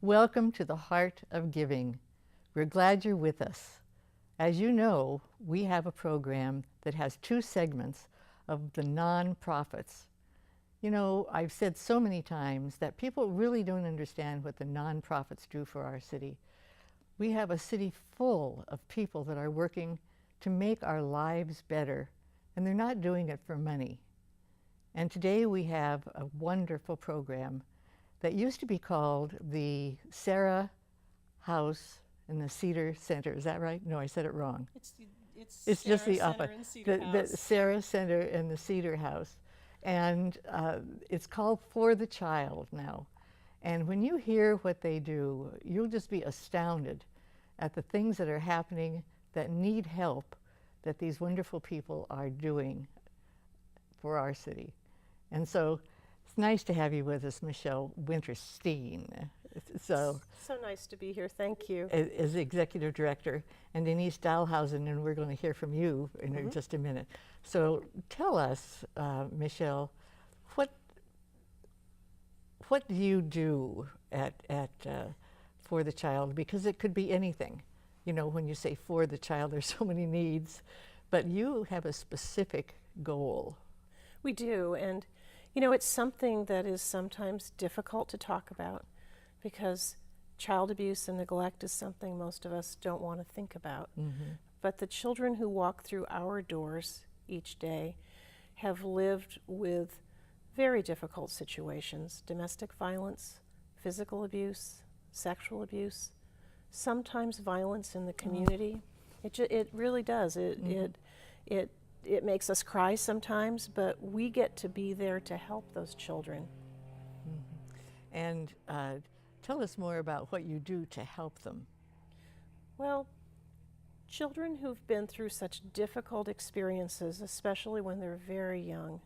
Welcome to the Heart of Giving. We're glad you're with us. As you know, we have a program that has two segments of the nonprofits. You know, I've said so many times that people really don't understand what the nonprofits do for our city. We have a city full of people that are working to make our lives better, and they're not doing it for money. And today we have a wonderful program that used to be called the Sarah House in the Cedar Center. Is that right? No, I said it wrong. It's just the opposite. The Sarah Center and the Cedar House. And it's called For the Child now. And when you hear what they do, you'll just be astounded at the things that are happening that need help that these wonderful people are doing for our city. And so it's nice to have you with us, Michelle Winterstein. So nice to be here. Thank you. As executive director, and Denise Dahlhausen, and we're going to hear from you in just a minute. So tell us, Michelle, what do you do at For the Child? Because it could be anything. You know, when you say For the Child, there's so many needs, but you have a specific goal. We do, and you know, it's something that is sometimes difficult to talk about because child abuse and neglect is something most of us don't want to think about. But the children who walk through our doors each day have lived with very difficult situations: domestic violence, physical abuse, sexual abuse, sometimes violence in the community. It really does. It makes us cry sometimes, but we get to be there to help those children. And tell us more about what you do to help them. Well, children who've been through such difficult experiences, especially when they're very young,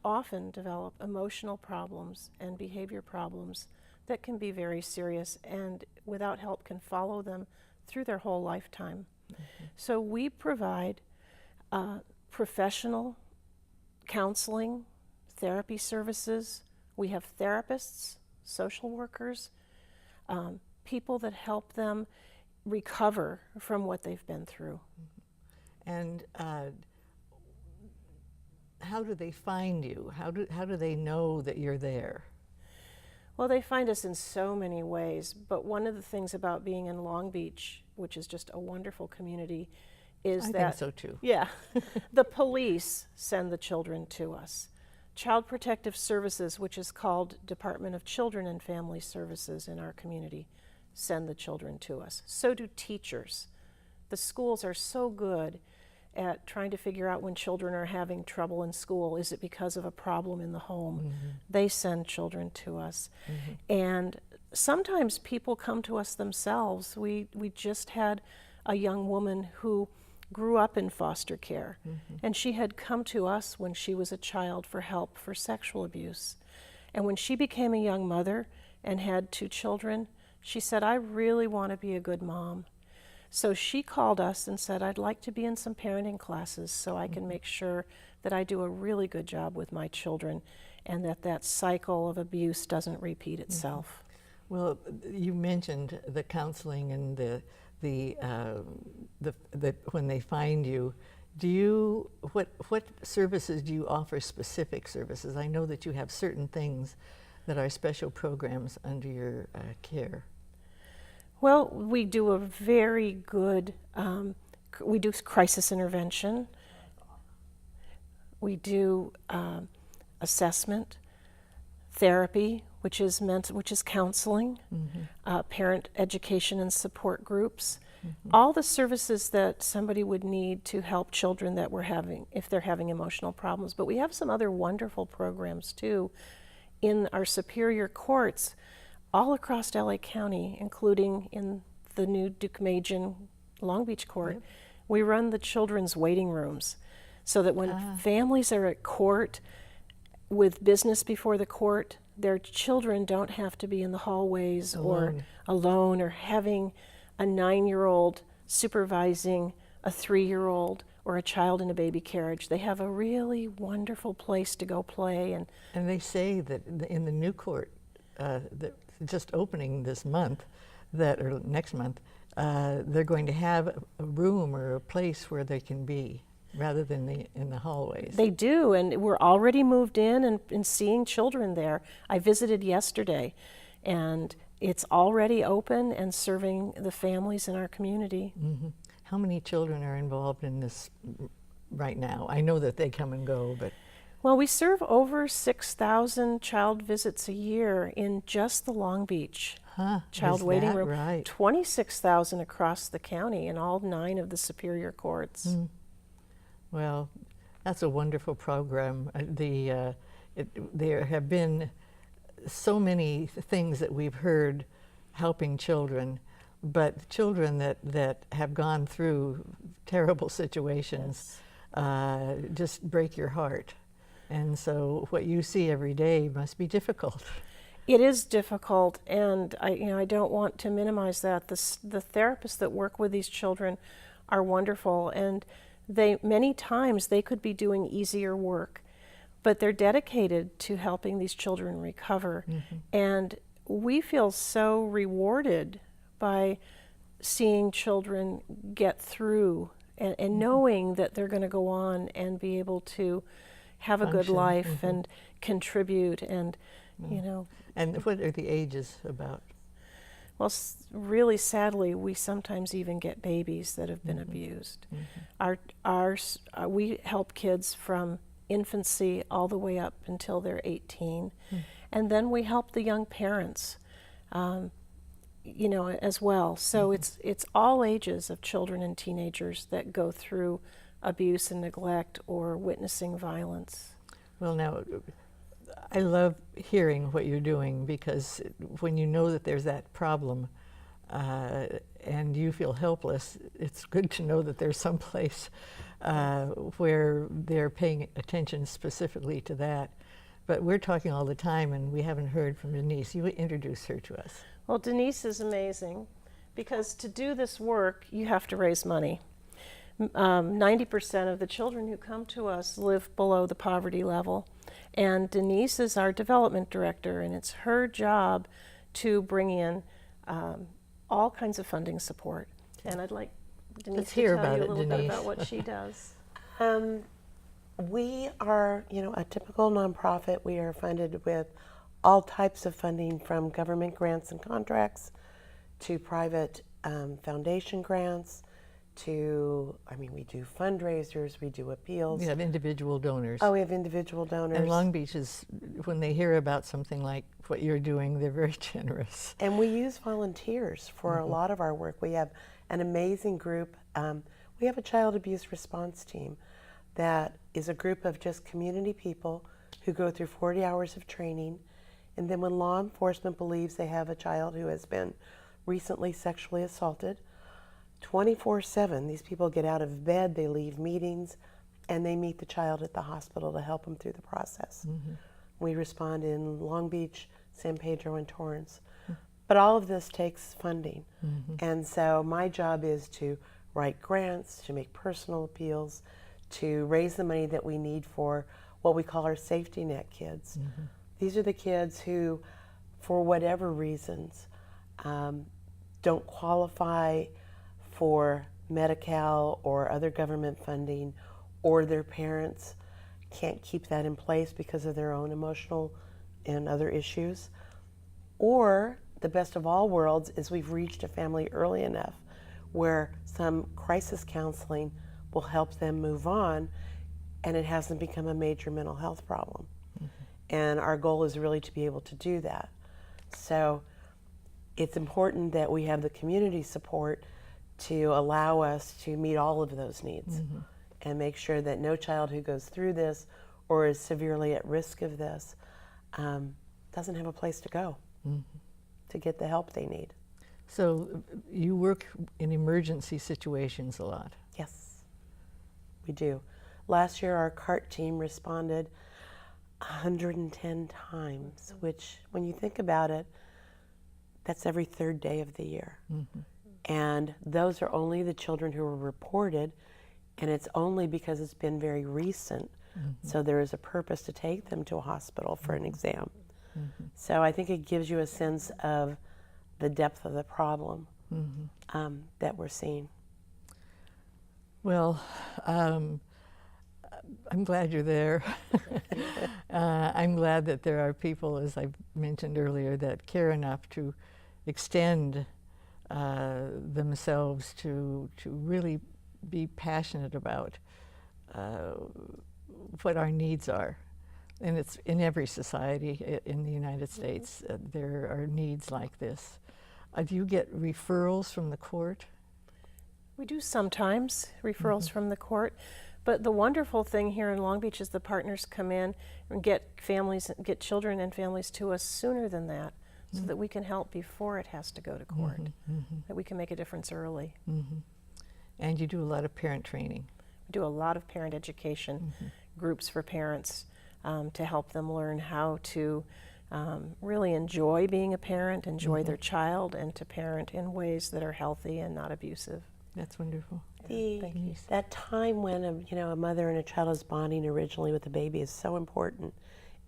often develop emotional problems and behavior problems that can be very serious, and without help can follow them through their whole lifetime. So we provide professional counseling, therapy services. We have therapists, social workers, people that help them recover from what they've been through. And how do they find you? How do they know that you're there? Well, they find us in so many ways, but one of the things about being in Long Beach, which is just a wonderful community, is I think so too. Yeah, the police send the children to us. Child Protective Services, which is called Department of Children and Family Services in our community, send the children to us. So do teachers. The schools are so good at trying to figure out when children are having trouble in school. Is it because of a problem in the home? They send children to us. And sometimes people come to us themselves. We just had a young woman who grew up in foster care, and she had come to us when she was a child for help for sexual abuse. And when she became a young mother and had 2 children, she said, I really want to be a good mom. So she called us and said, I'd like to be in some parenting classes so I can make sure that I do a really good job with my children and that cycle of abuse doesn't repeat itself. Well, you mentioned the counseling and the when they find you. What services do you offer? Specific services? I know that you have certain things that are special programs under your care. Well, we do a very good, we do crisis intervention. We do assessment, therapy, which is counseling, parent education and support groups, all the services that somebody would need to help children that if they're having emotional problems. But we have some other wonderful programs too in our superior courts all across LA County, including in the new Deukmejian Long Beach Court. We run the children's waiting rooms so that when families are at court with business before the court, their children don't have to be in the hallways or alone or having a 9-year-old supervising a 3-year-old or a child in a baby carriage. They have a really wonderful place to go play. And they say that in the new court, just opening this month, or next month, they're going to have a room or a place where they can be, rather than in the hallways. They do, and we're already moved in and seeing children there. I visited yesterday, and it's already open and serving the families in our community. Mm-hmm. How many children are involved in this right now? I know that they come and go, but... Well, we serve over 6,000 child visits a year in just the Long Beach child waiting room. Right? 26,000 across the county in all 9 of the superior courts. Mm. Well, that's a wonderful program. There have been so many things that we've heard helping children, but children that have gone through terrible situations just break your heart. And so what you see every day must be difficult. It is difficult, and I don't want to minimize that. The therapists that work with these children are wonderful, and many times they could be doing easier work, but they're dedicated to helping these children recover. Mm-hmm. And we feel so rewarded by seeing children get through and knowing that they're going to go on and be able to have function. A good life Mm-hmm. and contribute and, And what are the ages about? Well, really sadly, we sometimes even get babies that have been Mm-hmm. abused. Mm-hmm. We help kids from infancy all the way up until they're 18. Mm. And then we help the young parents, as well. So mm-hmm. it's all ages of children and teenagers that go through abuse and neglect or witnessing violence. Well, now, I love hearing what you're doing, because when you know that there's that problem and you feel helpless, it's good to know that there's some place where they're paying attention specifically to that. But we're talking all the time, and we haven't heard from Denise. You introduce her to us. Well, Denise is amazing, because to do this work, you have to raise money. 90% of the children who come to us live below the poverty level. And Denise is our development director, and it's her job to bring in all kinds of funding support. And I'd like Denise to tell you a little bit about what she does. We are, a typical nonprofit. We are funded with all types of funding, from government grants and contracts to private foundation grants. We do fundraisers, we do appeals. We have individual donors. Oh, we have individual donors. And Long Beach is, when they hear about something like what you're doing, they're very generous. And we use volunteers for mm-hmm. a lot of our work. We have an amazing group. We have a child abuse response team that is a group of just community people who go through 40 hours of training. And then when law enforcement believes they have a child who has been recently sexually assaulted, 24/7, these people get out of bed, they leave meetings, and they meet the child at the hospital to help them through the process. Mm-hmm. We respond in Long Beach, San Pedro, and Torrance. Mm-hmm. But all of this takes funding. Mm-hmm. And so my job is to write grants, to make personal appeals, to raise the money that we need for what we call our safety net kids. Mm-hmm. These are the kids who, for whatever reasons, don't qualify for Medi-Cal or other government funding, or their parents can't keep that in place because of their own emotional and other issues. Or the best of all worlds is we've reached a family early enough where some crisis counseling will help them move on, and it hasn't become a major mental health problem. Mm-hmm. And our goal is really to be able to do that. So it's important that we have the community support to allow us to meet all of those needs. Mm-hmm. And make sure that no child who goes through this or is severely at risk of this doesn't have a place to go mm-hmm. to get the help they need. So you work in emergency situations a lot. Yes, we do. Last year our CART team responded 110 times, which when you think about it, that's every third day of the year. Mm-hmm. And those are only the children who were reported, and it's only because it's been very recent. Mm-hmm. So there is a purpose to take them to a hospital for an exam. So I think it gives you a sense of the depth of the problem that we're seeing. Well, I'm glad you're there. I'm glad that there are people, as I mentioned earlier, that care enough to extend themselves to really be passionate about what our needs are. And it's in every society in the United States. There are needs like this. Do you get referrals from the court? We do sometimes referrals from the court, but the wonderful thing here in Long Beach is the partners come in and get children and families to us sooner than that, so that we can help before it has to go to court, that we can make a difference early. And you do a lot of parent training. We do a lot of parent education groups for parents to help them learn how to really enjoy being a parent, enjoy their child, and to parent in ways that are healthy and not abusive. That's wonderful. Thank you. That time when a mother and a child is bonding originally with the baby is so important.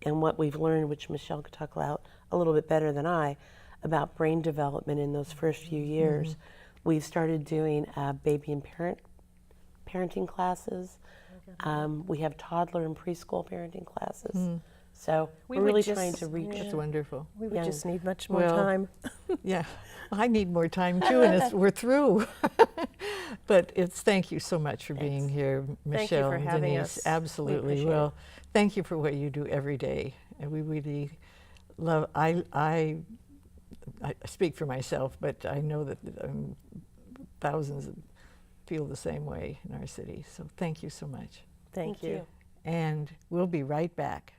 And what we've learned, which Michelle could talk about a little bit better than I, about brain development in those first few years. We've started doing baby and parenting classes. We have toddler and preschool parenting classes. So we're really trying to reach. That's wonderful. We would just need much more Well, time. Yeah, I need more time too, and we're through. But thank you so much for being here, Thank you Michelle for and having Denise. us. We Absolutely. appreciate Well, thank you for what you do every day, and we really love. I speak for myself, but I know that thousands feel the same way in our city. So thank you so much, Thank you. and we'll be right back.